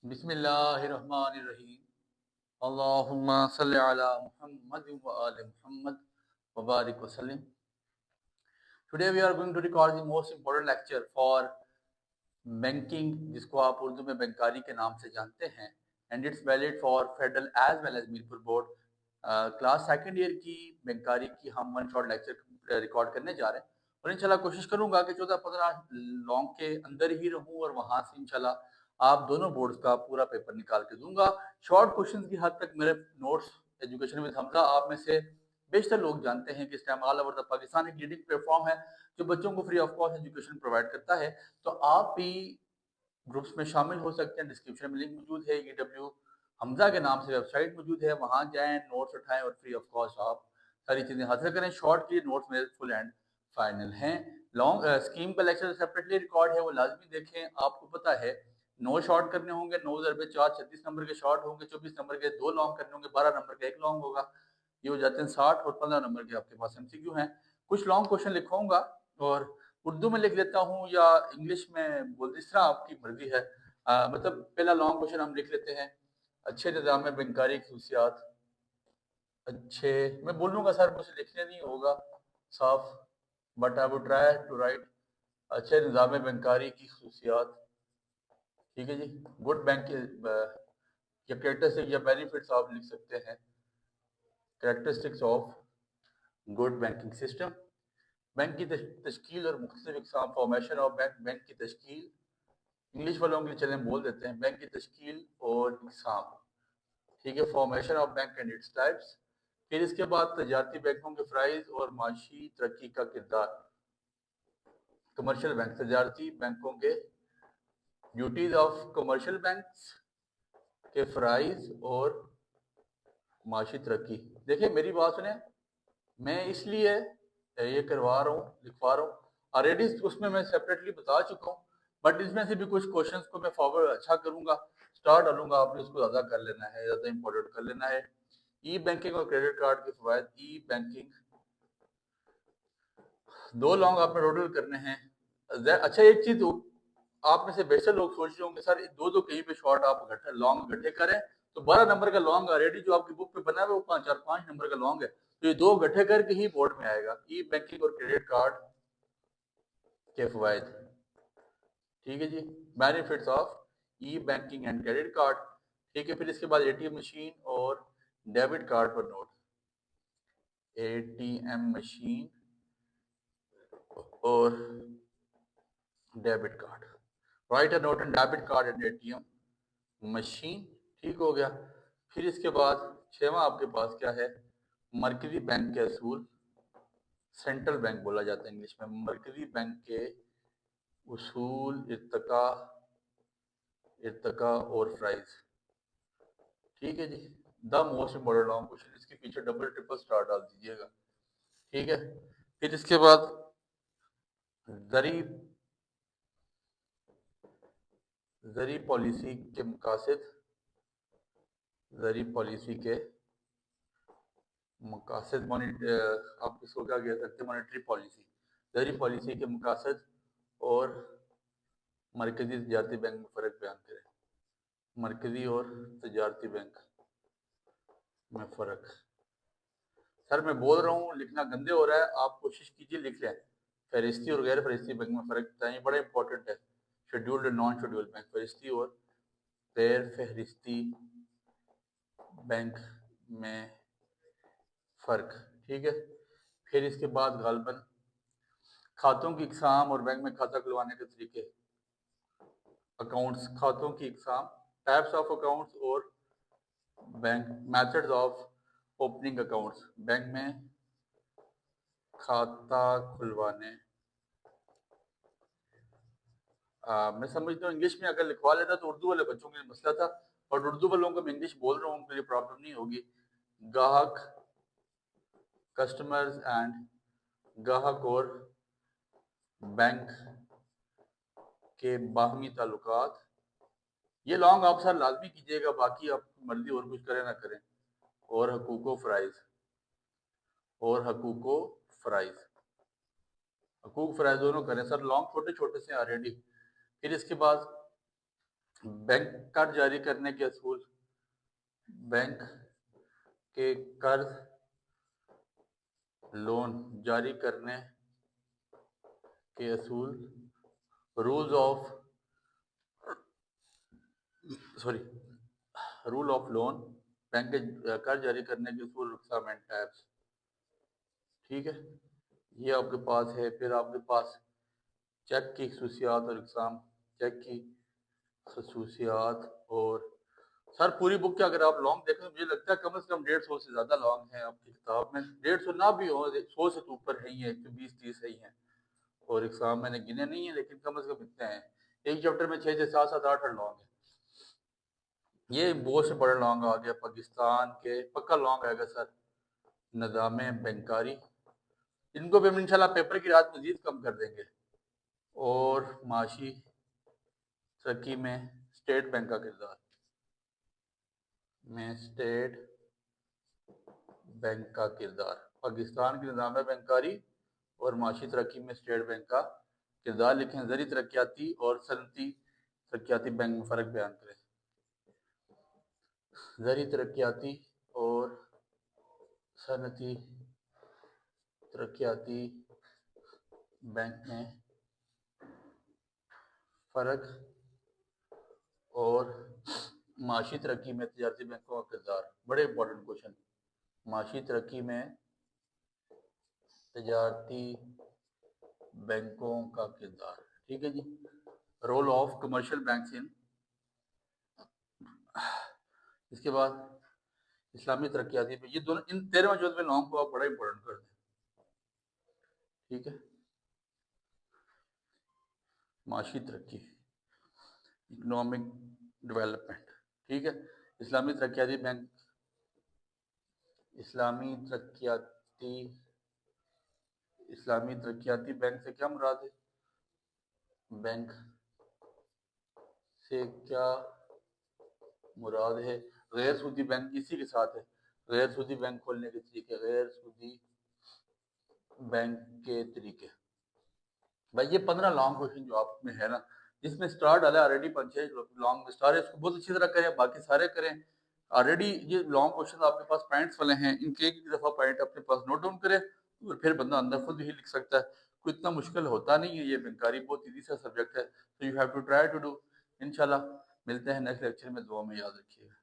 بسم اللہ الرحمن الرحیم اللہم صلی علی محمد و آل محمد وبارک وسلم. Today we are going to record the most important lecture for banking جس کو آپ اردو میں بینکاری کے نام سے جانتے ہیں and it's valid for federal as well as Mirpur board. Class second year کی بینکاری کی ہم ون شارٹ لیکچر ریکارڈ کرنے جا رہے ہیں اور انشاءاللہ کوشش کروں گا کہ 14-15 لانگ کے اندر ہی رہوں اور وہاں سے انشاءاللہ آپ دونوں بورڈز کا پورا پیپر نکال کے دوں گا. شارٹ کوشچنز کی حد تک میرے نوٹس ایجوکیشن ود حمزہ آپ میں سے بیشتر لوگ جانتے ہیں کہ اس time all over the Pakistan ایک لیڈنگ پلیٹ فارم ہے جو بچوں کو free of cost education provide کرتا ہے. تو آپ بھی گروپس میں شامل ہو سکتے ہیں. ڈسکرپشن میں لنک موجود ہے. EW حمزہ کے نام سے ویب سائٹ موجود ہے, وہاں جائیں, نوٹس اٹھائیں اور فری آف کاسٹ آپ ساری چیزیں حاصل کریں. شارٹ کے نوٹس میرے فل اینڈ فائنل ہیں. لانگ اسکیم کا لیکچر سیپریٹلی ریکارڈ ہے, وہ لازمی دیکھیں. آپ کو پتہ ہے 9 شارٹ کرنے ہوں گے, 9 ضرب 4 36 نمبر کے شارٹ ہوں گے, 24 نمبر کے 2 لانگ کرنے ہوں گے, 12 نمبر کا 1 لانگ ہوگا. یہ ہو جاتے ہیں 60 اور 15 نمبر کے آپ کے پاس MCQ ہیں. کچھ لانگ کوشچن لکھوں گا اور اردو میں لکھ لیتا ہوں یا انگلش میں بول, اس طرح آپ کی مرضی ہے. مطلب پہلا لانگ کوشچن ہم لکھ لیتے ہیں. اچھے نظام بینکاری کی خصوصیات. اچھے میں بولوں گا سر مجھے لکھنے نہیں ہوگا صاف, but I would try to write اچھے نظام بینکاری کی خصوصیات. ٹھیک ہے جی. گڈ بینک یا کریکٹرسٹک یا بینیفٹس آپ لکھ سکتے ہیں. Characteristics of good banking system. Bank کی تشکیل اور مختلف اقسام. فارمیشن آف بینک, بینک کی تشکیل. انگلش والوں کے لیے چلیں بول دیتے ہیں بینک کی تشکیل اور اقسام. ٹھیک ہے. Formation of bank and its types. پھر اس کے بعد تجارتی بینکوں کے فرائض اور معاشی ترقی کا کردار. کمرشل بینک, تجارتی بینکوں کے ڈیوٹیز آف کمرشل بینکس کے فرائض اور معاشی ترقی. دیکھیں میری بات سنیں, میں اس لیے یہ کروا رہا ہوں, لکھوا رہا ہوں. آلریڈی اس میں سیپریٹلی بتا چکا ہوں, بٹ اس میں سے بھی کچھ کوشچنس کو میں فارورڈ اچھا کروں گا, سٹارٹ ڈالوں گا. آپ نے اس کو زیادہ کر لینا ہے, زیادہ امپورٹنٹ کر لینا ہے. ای بینکنگ اور کریڈٹ کارڈ کے فوائد. ای بینکنگ 2 لانگ آپ نے ٹوٹل کرنے ہیں. اچھا ایک چیز آپ میں سے بیشتر لوگ سوچ رہے ہوں گے سر 2 کہیں پہ شارٹ آپ لانگ گٹھے کریں, تو 12 نمبر کا لانگ آلریڈی جو آپ کی بک پہ بنا ہے وہ 5 نمبر کا لانگ ہے, تو یہ 2 گٹھے کر کے ہی بورڈ میں آئے گا. ای بینکنگ اور کریڈٹ کارڈ کے فوائد. ٹھیک ہے جی. Benefits of e banking and credit card. ٹھیک ہے. پھر اس کے بعد ATM مشین اور ڈیبٹ کارڈ پر نوٹ. ATM مشین اور debit card. Write a note and debit card and ATM machine. ٹھیک ہو گیا. پھر اس کے بعد 6واں آپ کے پاس کیا ہے, مرکزی بینک کے اصول. سینٹرل بینک بولا جاتا ہے انگلش میں. مرکزی بینک کے اصول, ارتقا اور فرائض. ٹھیک ہے جی. The most important long question. اس کے پیچھے ڈبل ٹرپل سٹار ڈال دیجیے گا. ٹھیک ہے. پھر اس کے بعد زرعی پالیسی کے مقاصد. زرعی پالیسی کے مقاصد آپ اس کو کیا کہہ سکتے ہیں, مانیٹری پالیسی. زرعی پالیسی کے مقاصد اور مرکزی تجارتی بینک میں فرق بیان کریں. مرکزی اور تجارتی بینک میں فرق. سر میں بول رہا ہوں لکھنا گندے ہو رہا ہے, آپ کوشش کیجیے لکھ لیں. فہرستی اور غیر فہرستی بینک میں فرق بتائیں, بڑا امپورٹنٹ ہے. شیڈیولڈ اور نان شیڈیولڈ بینک. فہرستی اور غیر فہرستی بینک میں فرق. ٹھیک ہے. پھر اس کے بعد غالباً کھاتوں کی اقسام اور بینک میں کھاتہ کھلوانے کے طریقے. اکاؤنٹس, کھاتوں کی اقسام, ٹائپس آف اکاؤنٹس اور bank methods of opening accounts. Bank میں کھاتہ کھلوانے. میں سمجھتا ہوں انگلش میں اگر لکھوا لیتا تو اردو والے بچوں کے لیے مسئلہ تھا, اور اردو والوں کو میں انگلش بول رہا ہوں, ان کے لیے پرابلم نہیں ہوگی. گاہک, کسٹمرز اینڈ گاہک اور بینک کے باہمی تعلقات. یہ لانگ آپ سر لازمی کیجیے گا, باقی آپ مرضی اور کچھ کریں نہ کریں. اور حقوق و فرائض. اور حقوق و فرائض. حقوق فرائض دونوں کریں سر. لانگ چھوٹے چھوٹے سے آلریڈی. پھر اس کے بعد بینک قرض جاری کرنے کے اصول، بینک کے قرض لون جاری کرنے کے اصول، رول آف لون، بینک کے قرض جاری کرنے کے اصول، اقسام اینڈ ٹائپس. ٹھیک ہے، یہ آپ کے پاس ہے. پھر آپ کے پاس چیک کی خصوصیات اور اقسام، چیک کی خصوصیات. اور سر پوری بک کے اگر آپ لانگ دیکھیں مجھے لگتا ہے کم از کم 150 سے زیادہ لانگ ہیں آپ کی کتاب میں. 150 نہ بھی ہو، 100 سے تو اوپر ہے ہی ہیں، 20-30 ہے ہی ہیں. اور اقسام میں نے گنے نہیں ہیں لیکن کم از کم اتنے ہیں. ایک چیپٹر میں 6 سے 7-8 لانگ ہیں. یہ بہت سے بڑا لانگ آ گیا پاکستان کے، پکا لانگ آئے گا سر. نظام بینکاری، ان کو بھی ہم انشاءاللہ پیپر کی رات مزید کم کر دیں گے. اور معاشی ترقی میں اسٹیٹ بینک کا کردار، اسٹیٹ بینک کا کردار، پاکستان کی نظام بینکاری اور معاشی ترقی میں اسٹیٹ بینک کا کردار لکھیں. زرعی ترقیاتی اور صنعتی ترقیاتی بینک میں فرق بیان کریں. زرعی ترقیاتی اور صنعتی ترقیاتی بینک میں فرق اور معاشی ترقی میں تجارتی بینکوں کا کردار. بڑے امپورٹنٹ کوشچن. معاشی ترقی میں تجارتی بینکوں کا کردار. ٹھیک ہے جی. Role of commercial banks in. اس کے بعد اسلامی ترقیاتی پہ، یہ دونوں ان 13 نام کو آپ بڑا امپورٹنٹ کر دیں. ٹھیک ہے، معاشی ترقی، اکنامک ڈیولپمنٹ. ٹھیک ہے، اسلامی ترقیاتی بینک، اسلامی ترقیاتی بینک سے کیا مراد ہے؟ بینک سے کیا مراد ہے؟ غیر سودی بینک اسی کے ساتھ ہے. غیر سودی بینک کھولنے کے طریقے، غیر سودی بینک کے طریقے. بھائی یہ 15 لانگ کوشچن جو آپ میں ہے نا، جس میں سٹار ڈالا ہے آلریڈی 5-6 لانگ میں سٹار ہے، اس کو بہت اچھی طرح کریں، باقی سارے کریں. آلریڈی یہ لانگ کوشچن آپ کے پاس پوائنٹس والے ہیں، ان کے ایک دفعہ پوائنٹ اپنے پاس نوٹ ڈاؤن کریں اور پھر بندہ اندر خود ہی لکھ سکتا ہے. کوئی اتنا مشکل ہوتا نہیں ہے، یہ بینکاری بہت ایزی سا سبجیکٹ ہے. تو you have to try to do. انشاءاللہ ملتے ہیں نیکسٹ لیکچر میں. دعا میں یاد رکھیے گا.